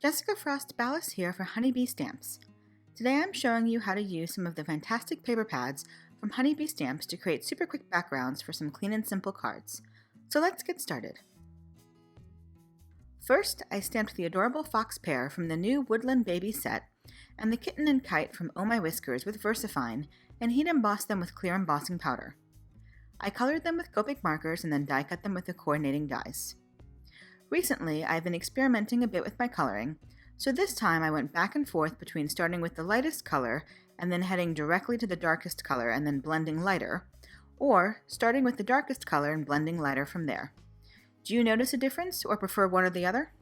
Jessica Frost-Ballas here for Honeybee Stamps. Today I'm showing you how to use some of the fantastic paper pads from Honeybee Stamps to create super quick backgrounds for some clean and simple cards. So let's get started. First, I stamped the adorable fox pair from the new Woodland baby set and the kitten and kite from Oh My Whiskers with VersaFine and heat embossed them with clear embossing powder. I colored them with Copic markers and then die cut them with the coordinating dies. Recently, I've been experimenting a bit with my coloring, so this time I went back and forth between starting with the lightest color and then heading directly to the darkest color and then blending lighter, or starting with the darkest color and blending lighter from there. Do you notice a difference or prefer one or the other?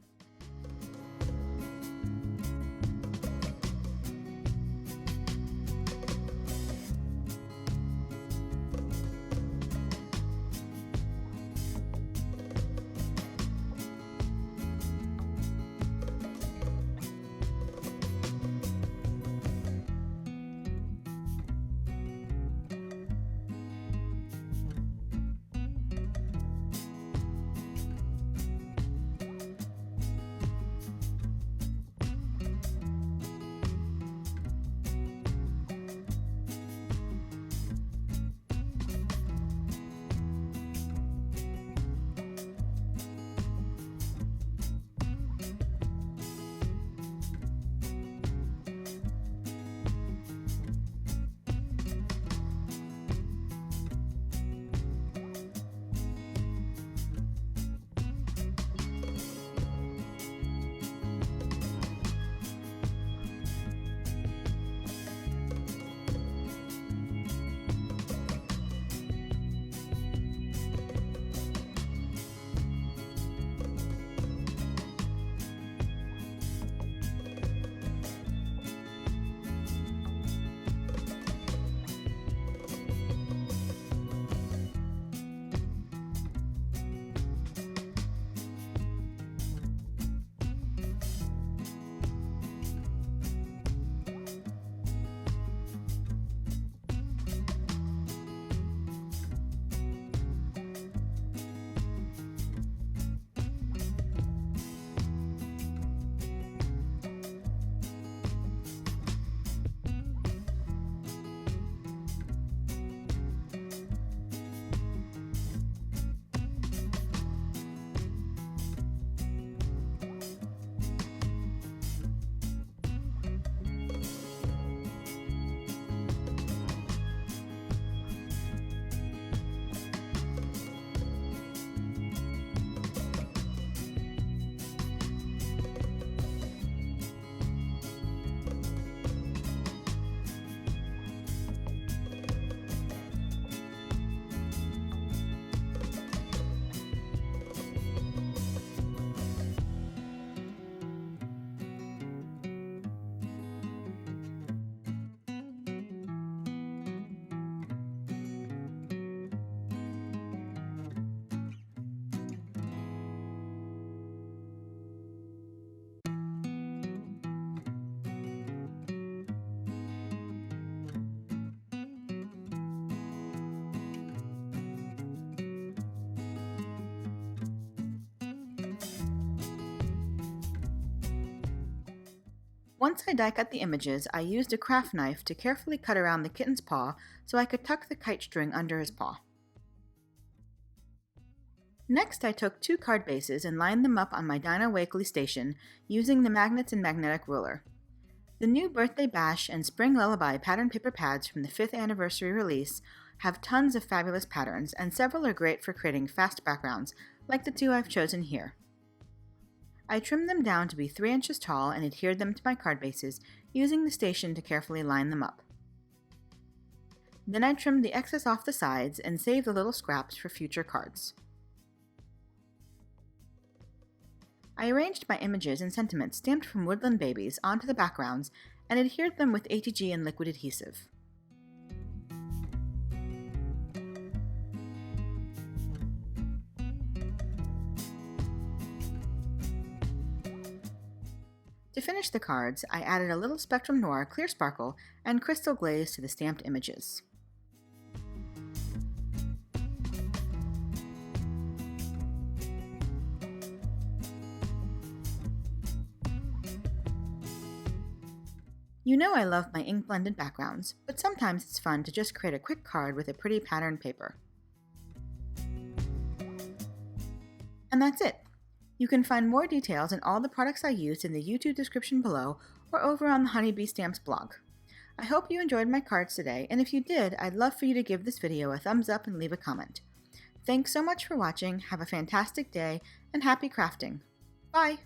Once I die cut the images, I used a craft knife to carefully cut around the kitten's paw so I could tuck the kite string under his paw. Next, I took 2 card bases and lined them up on my Dinah Wakely station using the magnets and magnetic ruler. The new Birthday Bash and Spring Lullaby pattern paper pads from the 5th anniversary release have tons of fabulous patterns, and several are great for creating fast backgrounds, like the 2 I've chosen here. I trimmed them down to be 3 inches tall and adhered them to my card bases using the station to carefully line them up. Then I trimmed the excess off the sides and saved the little scraps for future cards. I arranged my images and sentiments stamped from Woodland babies onto the backgrounds and adhered them with ATG and liquid adhesive. To finish the cards, I added a little Spectrum Noir clear sparkle and crystal glaze to the stamped images. You know I love my ink-blended backgrounds, but sometimes it's fun to just create a quick card with a pretty patterned paper. And that's it! You can find more details on all the products I used in the YouTube description below or over on the Honeybee Stamps blog. I hope you enjoyed my cards today, and if you did, I'd love for you to give this video a thumbs up and leave a comment. Thanks so much for watching, have a fantastic day, and happy crafting! Bye!